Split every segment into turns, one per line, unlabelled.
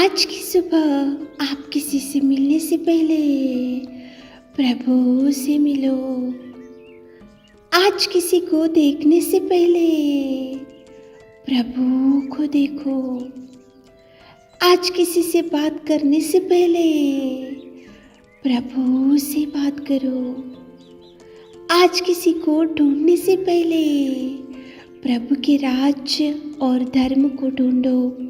आज की सुबह आप किसी से मिलने से पहले प्रभु से मिलो। आज किसी को देखने से पहले प्रभु को देखो। आज किसी से बात करने से पहले प्रभु से बात करो। आज किसी को ढूंढने से पहले प्रभु के राज्य और धर्म को ढूंढो।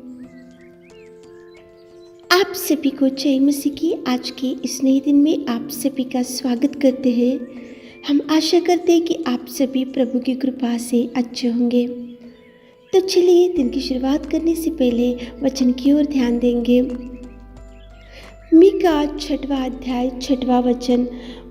आप सभी को जय मसीह की आज के इस नए दिन में आप सभी का स्वागत करते हैं। हम आशा करते हैं कि आप सभी प्रभु की कृपा से अच्छे होंगे। तो चलिए दिन की शुरुआत करने से पहले वचन की ओर ध्यान देंगे। मीका 6वां अध्याय 6वां वचन।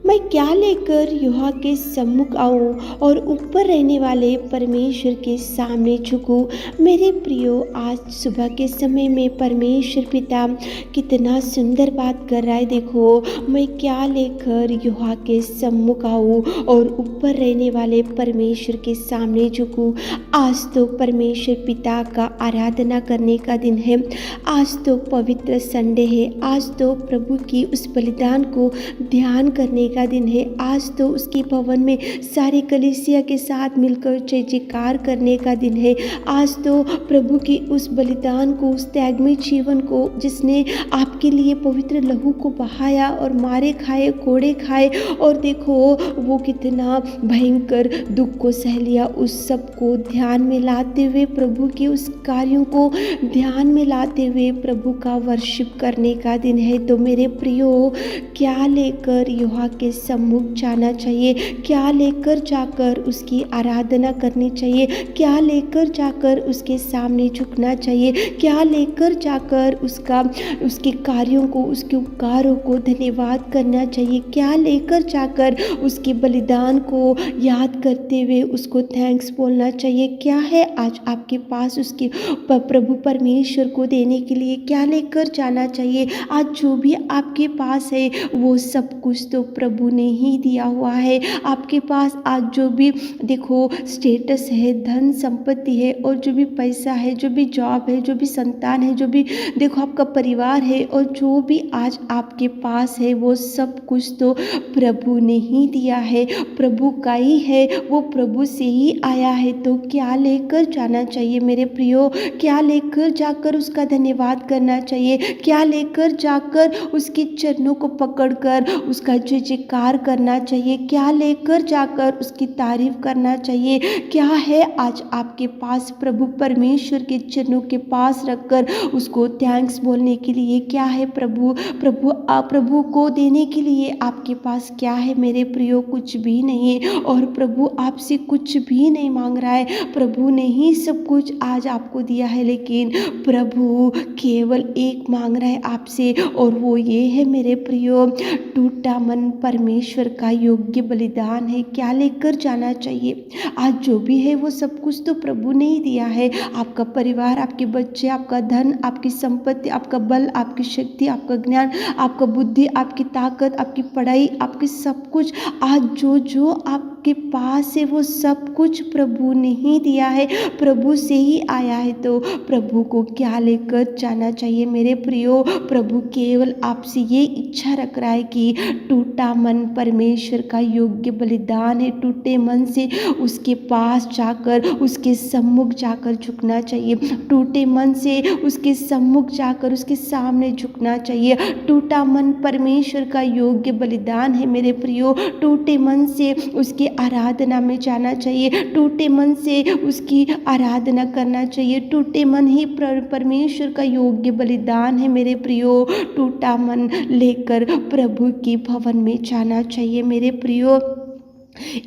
मैं क्या लेकर यहोवा के सम्मुख आऊं और ऊपर रहने वाले परमेश्वर के सामने झुकूं। मेरे प्रियो, आज सुबह के समय में परमेश्वर पिता कितना सुंदर बात कर रहा है। देखो, मैं क्या लेकर यहोवा के सम्मुख आऊं और ऊपर रहने वाले परमेश्वर के सामने झुकूं। आज तो परमेश्वर पिता का आराधना करने का दिन है। आज तो पवित्र संडे है। आज तो प्रभु की उस बलिदान को ध्यान करने का दिन है। आज तो उसके भवन में सारी कलीसिया के साथ मिलकर जय जयकार करने का दिन है। आज तो प्रभु की उस बलिदान को, उस त्यागमय जीवन को, जिसने आपके लिए पवित्र लहू को बहाया और मारे खाए, कोड़े खाए और देखो वो कितना भयंकर दुख को सह लिया, उस सब को ध्यान में लाते हुए, प्रभु के उस कार्यों को ध्यान में लाते हुए प्रभु का वर्शिप करने का दिन है। तो मेरे प्रियो, क्या लेकर यहोवा के सम्मुख जाना चाहिए? क्या लेकर जाकर उसकी आराधना करनी चाहिए? क्या लेकर जाकर उसके सामने झुकना चाहिए? क्या लेकर जाकर उसके कार्यों को, उसके उपकारों को धन्यवाद करना चाहिए? क्या लेकर जाकर उसके बलिदान को याद करते हुए उसको थैंक्स बोलना चाहिए? क्या है आज आपके पास उसके प्रभु परमेश्वर को देने के लिए? क्या लेकर जाना चाहिए? आज जो भी आपके पास है वो सब कुछ तो प्रभु ने ही दिया हुआ है। आपके पास आज जो भी देखो स्टेटस है, धन संपत्ति है और जो भी पैसा है, जो भी जॉब है, जो भी संतान है, जो भी देखो आपका परिवार है और जो भी आज आपके पास है वो सब कुछ तो प्रभु ने ही दिया है, प्रभु का ही है, वो प्रभु से ही आया है। तो क्या लेकर जाना चाहिए मेरे प्रियो? क्या लेकर जाकर उसका धन्यवाद करना चाहिए? क्या लेकर जाकर उसके चरणों को पकड़कर उसका जय जयकार करना चाहिए? क्या लेकर जाकर उसकी तारीफ करना चाहिए? क्या है आज आपके पास प्रभु परमेश्वर के चरणों के पास रखकर उसको थैंक्स बोलने के लिए? क्या है प्रभु को देने के लिए आपके पास क्या है मेरे प्रियो? कुछ भी नहीं है और प्रभु आपसे कुछ भी नहीं मांग रहा है। प्रभु ने ही सब कुछ आज आपको दिया है, लेकिन प्रभु केवल एक मांग रहा है आपसे और वो ये है मेरे प्रियो, टूटा मन परमेश्वर का योग्य बलिदान है। क्या लेकर जाना चाहिए? आज जो भी है वो सब कुछ तो प्रभु ने ही दिया है। आपका परिवार, आपके बच्चे, आपका धन, आपकी संपत्ति, आपका बल, आपकी शक्ति, आपका ज्ञान, आपका बुद्धि, आपकी ताकत, आपकी पढ़ाई, आपकी सब कुछ, आज जो आपके पास है वो सब कुछ प्रभु ने ही दिया है, प्रभु से ही आया है। तो प्रभु को क्या लेकर जाना चाहिए मेरे प्रियो? प्रभु केवल आपसे ये इच्छा रख रहा है कि टूटा मन परमेश्वर का योग्य बलिदान है। टूटे मन से उसके पास जाकर, उसके सम्मुख जाकर झुकना चाहिए। टूटे मन से उसके सम्मुख जाकर उसके सामने झुकना चाहिए। टूटा मन परमेश्वर का योग्य बलिदान है मेरे प्रियो। टूटे मन से उसकी आराधना में जाना चाहिए। टूटे मन से उसकी आराधना करना चाहिए। टूटे मन ही परमेश्वर का योग्य बलिदान है मेरे प्रियो। टूटा मन लेकर प्रभु के भवन में जाना चाहिए मेरे प्रियो।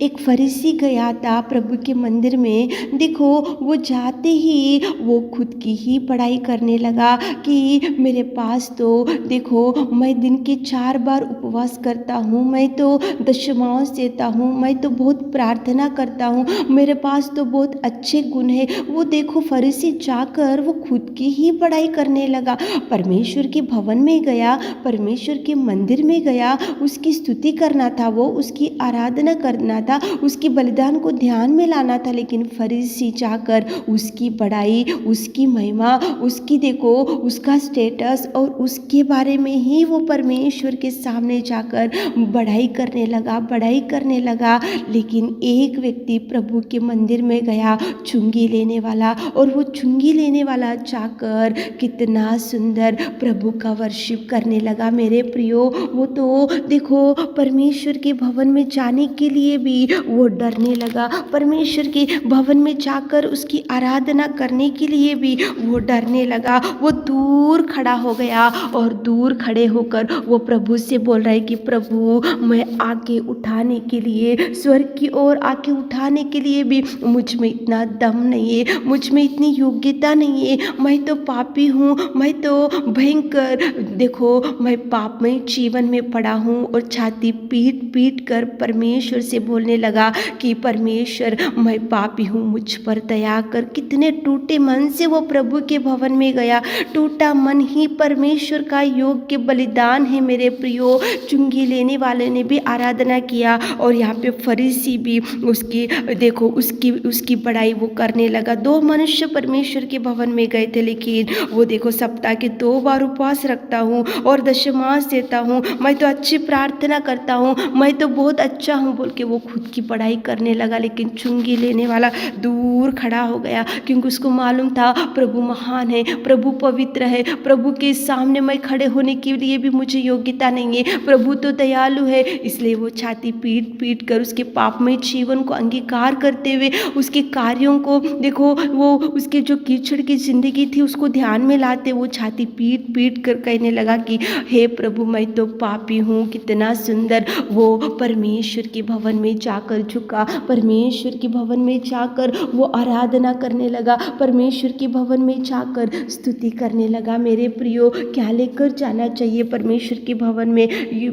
एक फरीसी गया था प्रभु के मंदिर में। देखो, वो जाते ही वो खुद की ही बड़ाई करने लगा कि मेरे पास तो देखो, मैं दिन के 4 बार उपवास करता हूँ, मैं तो दशमांश देता हूँ, मैं तो बहुत प्रार्थना करता हूँ, मेरे पास तो बहुत अच्छे गुण है। वो देखो फरीसी जाकर वो खुद की ही बड़ाई करने लगा। परमेश्वर के भवन में गया, परमेश्वर के मंदिर में गया, उसकी स्तुति करना था, वो उसकी आराधना करना करना था, उसकी बलिदान को ध्यान में लाना था, लेकिन फरीसी जाकर उसकी बड़ाई, उसकी महिमा, उसकी देखो उसका स्टेटस और उसके बारे में ही वो परमेश्वर के सामने जाकर बढ़ाई करने लगा। लेकिन एक व्यक्ति प्रभु के मंदिर में गया, चुंगी लेने वाला, और वो चुंगी लेने वाला जाकर कितना सुंदर प्रभु का वर्शिप करने लगा। मेरे प्रियो, वो तो देखो परमेश्वर के भवन में जाने के लिए भी वो डरने लगा, परमेश्वर के भवन में जाकर उसकी आराधना करने के लिए भी वो डरने लगा। वो दूर खड़ा हो गया और दूर खड़े होकर वो प्रभु से बोल रहा है कि प्रभु, मैं आके उठाने के लिए, स्वर्ग की ओर आके उठाने के लिए भी मुझ में इतना दम नहीं है, मुझ में इतनी योग्यता नहीं है, मैं तो पापी हूँ, मैं तो भयंकर, देखो मैं पापमय जीवन में पड़ा हूँ। और छाती पीट पीट कर परमेश्वर से बोलने लगा कि परमेश्वर, मैं पापी हूँ, मुझ पर दया कर। कितने टूटे मन से वो प्रभु के भवन में गया। टूटा मन ही परमेश्वर का योग्य बलिदान है। मेरे प्रियो, चुंगी लेने वाले ने भी आराधना किया और यहाँ पे फरीसी भी उसकी देखो उसकी बड़ाई वो करने लगा। दो मनुष्य परमेश्वर के भवन में गए थे, लेकिन वो देखो सप्ताह के 2 बार उपवास रखता हूँ और दशमांश देता हूँ, मैं तो अच्छी प्रार्थना करता हूँ, मैं तो बहुत अच्छा हूँ बोल के वो खुद की बड़ाई करने लगा। लेकिन चुंगी लेने वाला दूर खड़ा हो गया, क्योंकि उसको मालूम था प्रभु महान है, प्रभु पवित्र है, प्रभु के सामने मैं खड़े होने के लिए भी मुझे योग्यता नहीं है, प्रभु तो दयालु है। इसलिए वो छाती पीट पीट कर उसके पापमय जीवन को अंगीकार करते हुए, उसके कार्यों को देखो, वो उसके जो कीचड़ की जिंदगी थी उसको ध्यान में लाते वो छाती पीट पीट कर कहने लगा कि हे प्रभु, मैं तो पापी हूँ। कितना सुंदर वो परमेश्वर के भवन में जाकर झुका, परमेश्वर के भवन में जाकर वो आराधना करने लगा, परमेश्वर के भवन में जाकर स्तुति करने लगा। मेरे प्रियो, क्या लेकर जाना चाहिए परमेश्वर के भवन में?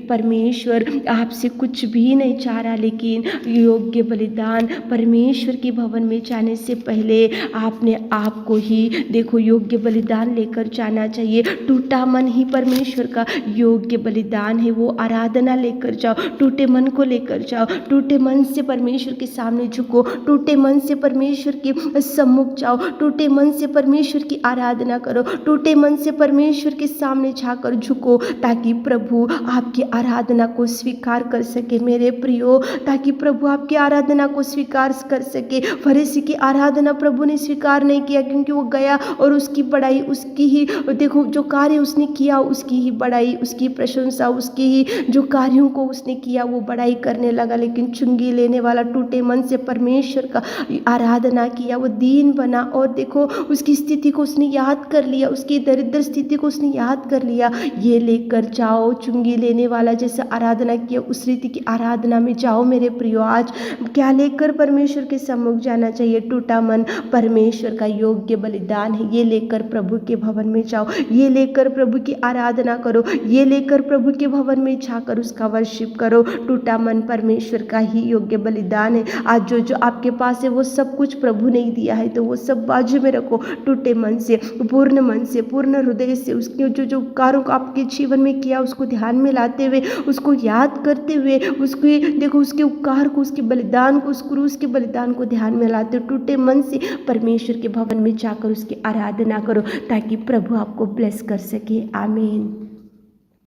परमेश्वर आपसे कुछ भी नहीं चाह रहा, लेकिन योग्य बलिदान। परमेश्वर के भवन में जाने से पहले आपने आपको ही देखो योग्य बलिदान लेकर जाना चाहिए। टूटा मन ही परमेश्वर का योग्य बलिदान है। वो आराधना लेकर जाओ, टूटे मन को लेकर जाओ, टूटे मन से परमेश्वर के सामने झुको, टूटे मन से परमेश्वर के सम्मुख जाओ, टूटे मन से परमेश्वर की आराधना करो, टूटे मन से परमेश्वर के सामने जाकर झुको, ताकि प्रभु आपकी आराधना को स्वीकार कर सके। मेरे प्रियो, ताकि प्रभु आपकी आराधना को स्वीकार कर सके। फरीसी की आराधना प्रभु ने स्वीकार नहीं किया, क्योंकि वो गया और उसकी बड़ाई, उसकी ही देखो जो कार्य उसने किया उसकी ही बड़ाई, उसकी प्रशंसा, उसके ही जो कार्यों को उसने किया वो बड़ाई करने लगा। लेकिन चुंगी लेने वाला टूटे मन से परमेश्वर का आराधना किया, वो दीन बना और देखो उसकी स्थिति को उसने याद कर लिया, उसकी दरिद्र स्थिति को उसने याद कर लिया। ये लेकर जाओ, चुंगी लेने वाला जैसे आराधना किया उस रीति की आराधना में जाओ। मेरे प्रियो, आज क्या लेकर परमेश्वर के सम्मुख जाना चाहिए? टूटा मन परमेश्वर का योग्य बलिदान है। ये लेकर प्रभु के भवन में जाओ, ये लेकर प्रभु की आराधना करो, ये लेकर प्रभु के भवन में जाकर उसका वर्शिप करो। टूटा मन परमेश्वर का ही योग्य बलिदान है। आज जो जो आपके पास है वो सब कुछ प्रभु ने ही दिया है, तो वो सब बाजू में रखो। टूटे मन से, पूर्ण हृदय से उसके जो जो उपकारों को आपके जीवन में किया उसको ध्यान में लाते हुए, उसको याद करते हुए, उसके देखो उसके उपकार को, उसके बलिदान को, उस क्रूस के बलिदान को ध्यान में लाते हो। टूटे मन से परमेश्वर के भवन में जाकर उसकी आराधना करो, ताकि प्रभु आपको ब्लेस कर सके। आमीन।